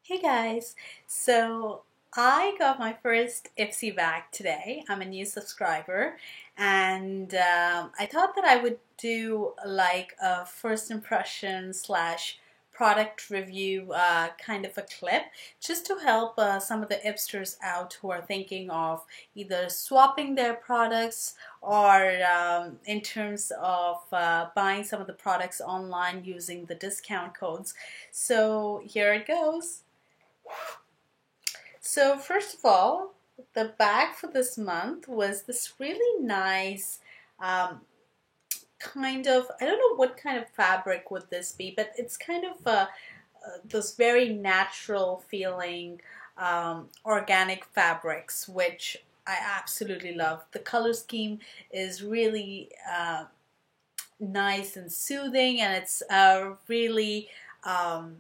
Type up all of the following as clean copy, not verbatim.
Hey guys, so I got my first Ipsy bag today. I'm a new subscriber, and I thought that I would do like a first impression slash product review kind of a clip just to help some of the Ipsters out who are thinking of either swapping their products or in terms of buying some of the products online using the discount codes. So here it goes. So first of all, the bag for this month was this really nice um, kind of, I don't know what kind of fabric would this be, but it's kind of this very natural feeling organic fabrics, which I absolutely love. The color scheme is really nice and soothing, and it's really um,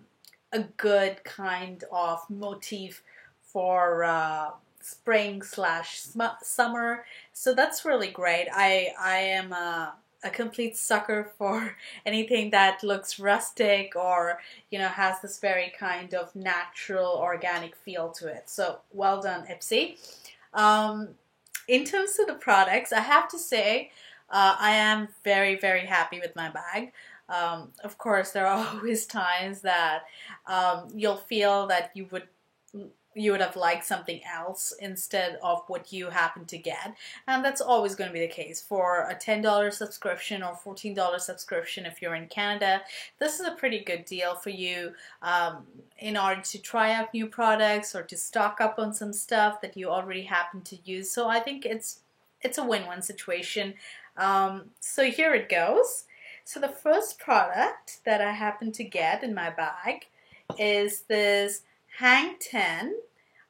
a good kind of motif for spring slash summer. So that's really great. I am a complete sucker for anything that looks rustic or has this very kind of natural organic feel to it. So well done, Ipsy. Um, in terms of the products, I have to say I am very happy with my bag. Of course, there are always times that you'll feel that you would have liked something else instead of what you happen to get, and that's always going to be the case for a $10 subscription or $14 subscription. If you're in Canada, this is a pretty good deal for you in order to try out new products or to stock up on some stuff that you already happen to use. So I think it's a win-win situation. So here it goes. So the first product that I happen to get in my bag is this Hang 10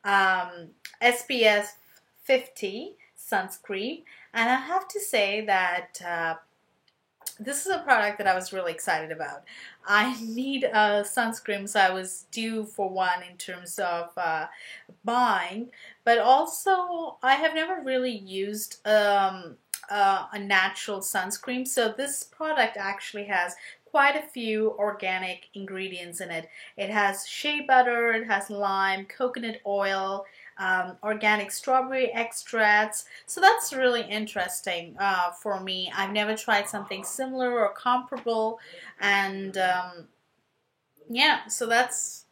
SPF 50 sunscreen, and I have to say that this is a product that I was really excited about. I need a sunscreen, so I was due for one in terms of buying, but also I have never really used a natural sunscreen, so this product actually has quite a few organic ingredients in it. It has shea butter, it has lime, coconut oil, organic strawberry extracts. So that's really interesting for me. I've never tried something similar or comparable, and yeah, so that's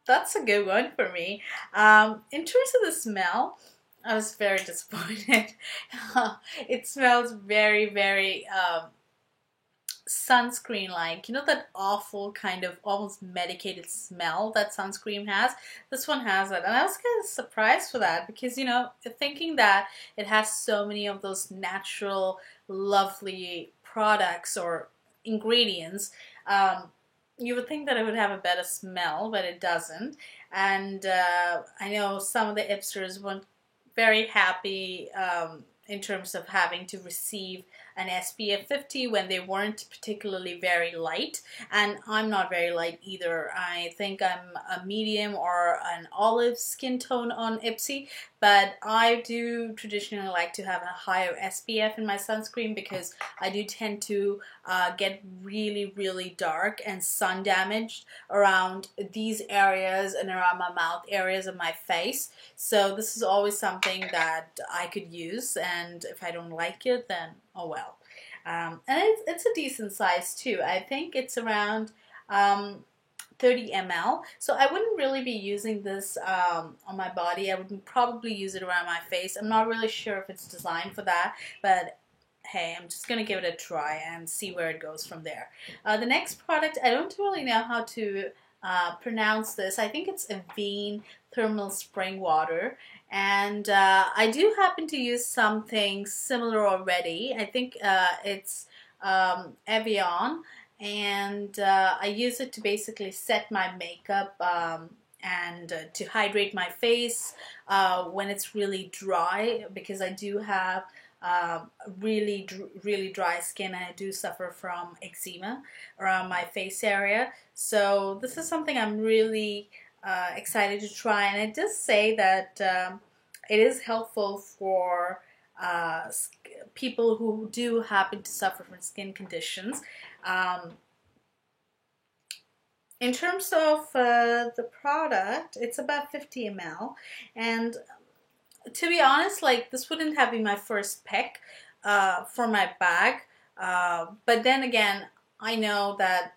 a good one for me. In terms of the smell, I was very disappointed. It smells very sunscreen like. You know that awful kind of almost medicated smell that sunscreen has? This one has it. And I was kind of surprised for that because, thinking that it has so many of those natural, lovely products or ingredients, you would think that it would have a better smell, but it doesn't. And I know some of the hipsters weren't very happy in terms of having to receive an SPF 50 when they weren't particularly very light, and I'm not very light either. I think I'm a medium or an olive skin tone on Ipsy, but I do traditionally like to have a higher SPF in my sunscreen because I do tend to get really dark and sun damaged around these areas and around my mouth areas of my face. So this is always something that I could use, and if I don't like it, then oh well. And it's a decent size too. I think it's around 30 ml. So I wouldn't really be using this on my body. I would probably use it around my face. I'm not really sure if it's designed for that, but hey, I'm just going to give it a try and see where it goes from there. The next product, I don't really know how to pronounce this. I think it's Avene Thermal Spring Water, and I do happen to use something similar already. I think it's Evian, and I use it to basically set my makeup and to hydrate my face when it's really dry, because I do have really dry skin, and I do suffer from eczema around my face area. So this is something I'm really excited to try, and it does say that it is helpful for people who do happen to suffer from skin conditions. Um, In terms of the product, it's about 50 ml, and to be honest, like this wouldn't have been my first pick for my bag. But then again, I know that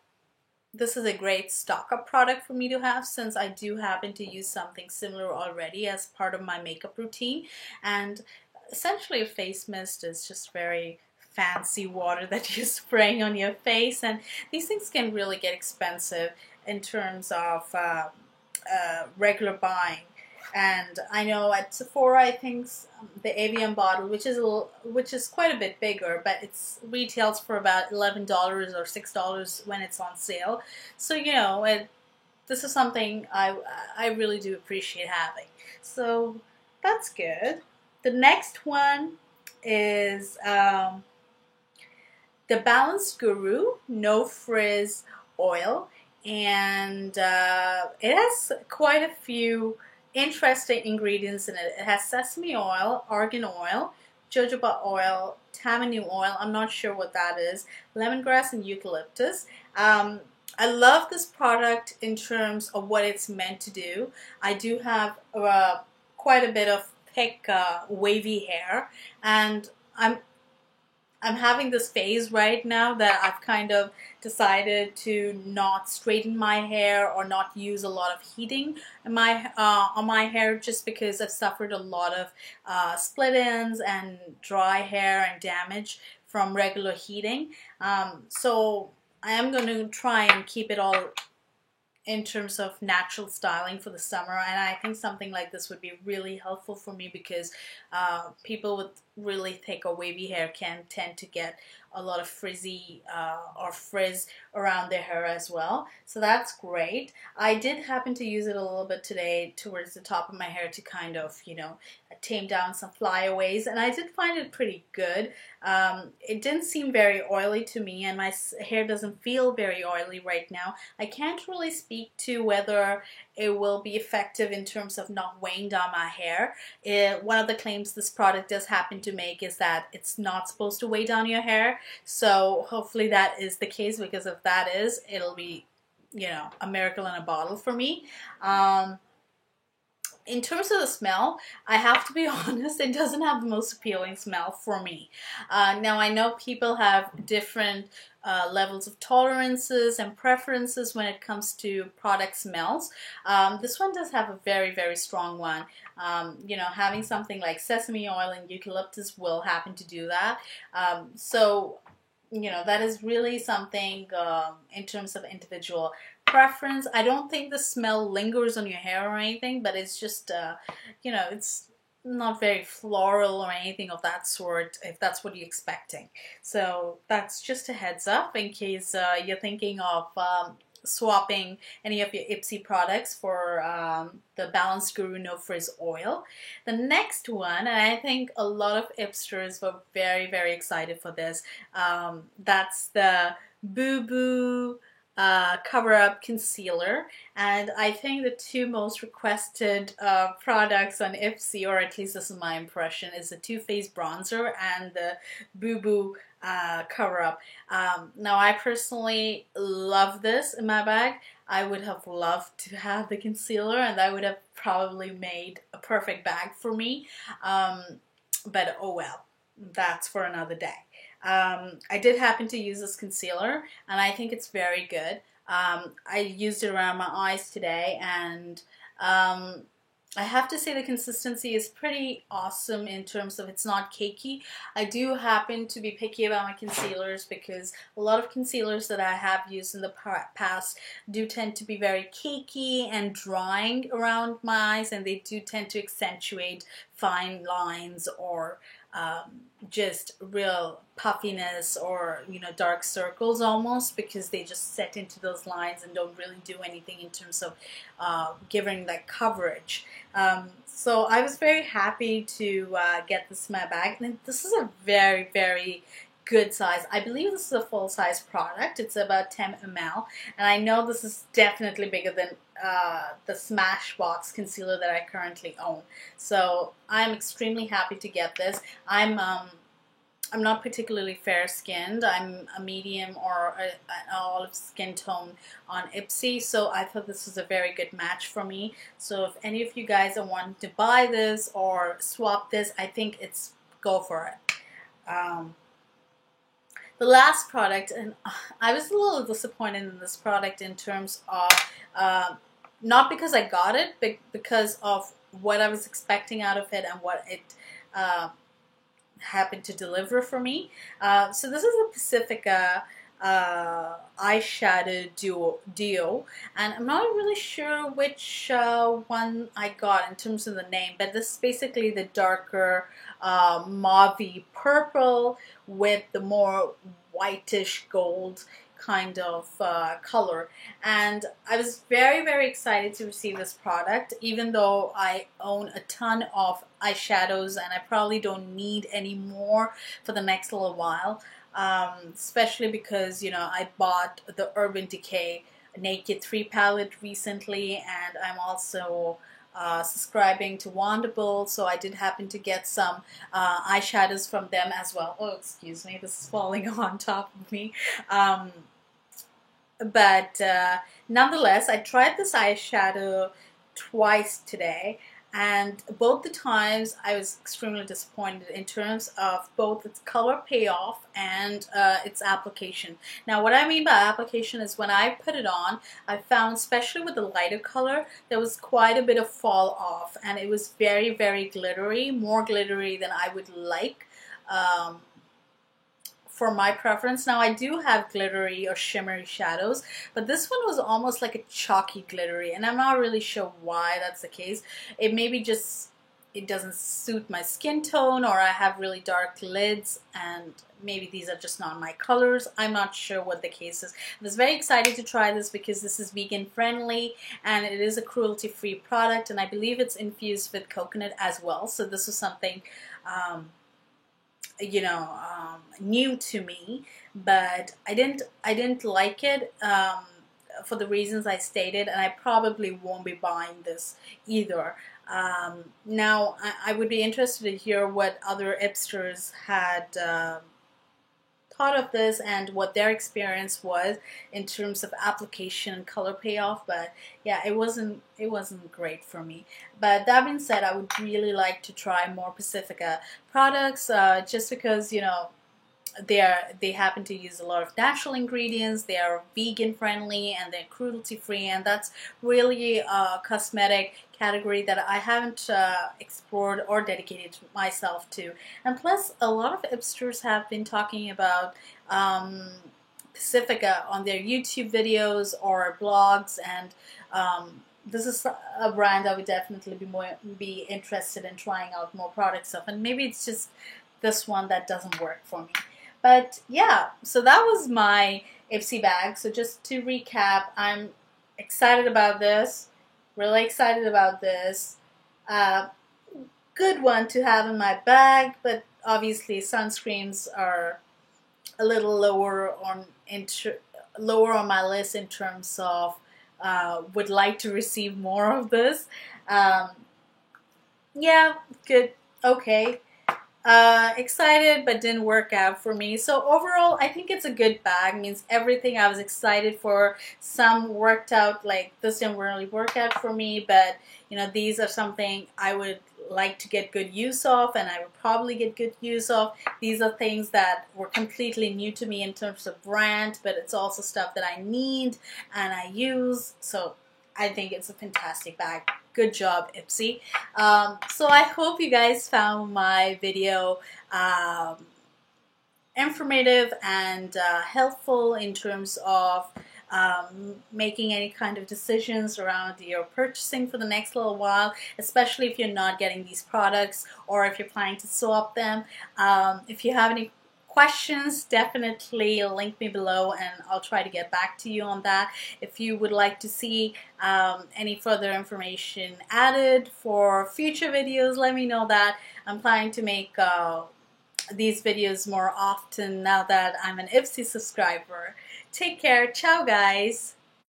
this is a great stock up product for me to have since I do happen to use something similar already as part of my makeup routine. And essentially, a face mist is just very fancy water that you're spraying on your face, and these things can really get expensive in terms of regular buying. And I know at Sephora, I think the Avian bottle, which is quite a bit bigger, but it's retails for about $11 or $6 when it's on sale. So you know, this is something I really do appreciate having. So that's good. The next one is the Balance Guru No Frizz Oil, and it has quite a few interesting ingredients in it. It has sesame oil, argan oil, jojoba oil, tamanu oil, I'm not sure what that is, lemongrass and eucalyptus. I love this product in terms of what it's meant to do. I do have quite a bit of thick wavy hair, and I'm having this phase right now that I've kind of decided to not straighten my hair or not use a lot of heating on my hair, just because I've suffered a lot of split ends and dry hair and damage from regular heating. So I am going to try and keep it all in terms of natural styling for the summer, and I think something like this would be really helpful for me because people with really thick or wavy hair can tend to get a lot of frizzy or frizz around their hair as well. So that's great. I did happen to use it a little bit today towards the top of my hair to kind of, you know, tame down some flyaways, and I did find it pretty good. It didn't seem very oily to me, and my hair doesn't feel very oily right now. I can't really speak to whether it will be effective in terms of not weighing down my hair. One of the claims this product does happen to make is that it's not supposed to weigh down your hair. So hopefully that is the case, because if that is, it'll be, you know, a miracle in a bottle for me. In terms of the smell, I have to be honest, it doesn't have the most appealing smell for me. Now, I know people have different levels of tolerances and preferences when it comes to product smells. This one does have a very, very strong one. You know, having something like sesame oil and eucalyptus will happen to do that. So, you know, that is really something in terms of individual preference. I don't think the smell lingers on your hair or anything, but it's just, you know, it's not very floral or anything of that sort, if that's what you're expecting. So that's just a heads up in case you're thinking of swapping any of your Ipsy products for the Balance Guru No Frizz Oil. The next one, and I think a lot of Ipsters were very, very excited for this, that's the Boo Boo Cover Up Concealer, and I think the two most requested products on Ipsy, or at least this is my impression, is the Too Faced Bronzer and the Boo Boo Cover Up. Now, I personally love this in my bag. I would have loved to have the concealer, and that would have probably made a perfect bag for me. But oh well, that's for another day. I did happen to use this concealer, and I think it's very good. I used it around my eyes today, and I have to say the consistency is pretty awesome in terms of it's not cakey. I do happen to be picky about my concealers because a lot of concealers that I have used in the past do tend to be very cakey and drying around my eyes, and they do tend to accentuate fine lines or just real puffiness or, you know, dark circles almost, because they just set into those lines and don't really do anything in terms of giving that coverage. So I was very happy to get this in my bag, and this is a very, very good size. I believe this is a full size product. It's about 10 ml, and I know this is definitely bigger than the Smashbox concealer that I currently own. So I'm extremely happy to get this. I'm I'm not particularly fair skinned. I'm a medium or an olive skin tone on Ipsy, so I thought this was a very good match for me. So if any of you guys are wanting to buy this or swap this, I think it's go for it. The last product, and I was a little disappointed in this product in terms of not because I got it, but because of what I was expecting out of it and what it happened to deliver for me. So this is a Pacifica eyeshadow duo, and I'm not really sure which one I got in terms of the name, but this is basically the darker mauve purple with the more whitish gold kind of color, and I was very excited to receive this product, even though I own a ton of eyeshadows and I probably don't need any more for the next little while, especially because, you know, I bought the Urban Decay Naked 3 palette recently, and I'm also subscribing to Wonderful, so I did happen to get some eyeshadows from them as well. Oh, excuse me, this is falling on top of me. But nonetheless, I tried this eyeshadow twice today, and both the times I was extremely disappointed in terms of both its color payoff and its application. Now, what I mean by application is when I put it on, I found, especially with the lighter color, there was quite a bit of fall off, and it was very glittery, more glittery than I would like. For my preference. Now, I do have glittery or shimmery shadows, but this one was almost like a chalky glittery, and I'm not really sure why that's the case. It may be just it doesn't suit my skin tone, or I have really dark lids, and maybe these are just not my colors. I'm not sure what the case is. I was very excited to try this because this is vegan friendly and it is a cruelty-free product, and I believe it's infused with coconut as well. So this was something you know, new to me, but I didn't like it for the reasons I stated, and I probably won't be buying this either. Now, I would be interested to hear what other Ipsters had thought of this and what their experience was in terms of application and color payoff, but yeah, it wasn't great for me. But that being said, I would really like to try more Pacifica products, just because, you know, they happen to use a lot of natural ingredients, they are vegan friendly, and they're cruelty free, and that's really a cosmetic category that I haven't explored or dedicated myself to. And plus, a lot of hipsters have been talking about Pacifica on their YouTube videos or blogs, and this is a brand I would definitely be interested in trying out more products of, and maybe it's just this one that doesn't work for me. But yeah, so that was my Ipsy bag. So just to recap, I'm excited about this, really excited about this. Good one to have in my bag, but obviously sunscreens are a little lower on my list in terms of would like to receive more of this. Yeah, good, okay. Excited, but didn't work out for me. So overall, I think it's a good bag. Means everything I was excited for. Some worked out, like this didn't really work out for me, but you know, these are something I would like to get good use of, and I would probably get good use of. These are things that were completely new to me in terms of brand, but it's also stuff that I need and I use. So I think it's a fantastic bag. Good job, Ipsy. So I hope you guys found my video informative and helpful in terms of making any kind of decisions around your purchasing for the next little while, especially if you're not getting these products or if you're planning to swap them. If you have any questions, definitely link me below and I'll try to get back to you on that. If you would like to see any further information added for future videos, let me know that. I'm planning to make these videos more often now that I'm an Ipsy subscriber. Take care. Ciao, guys.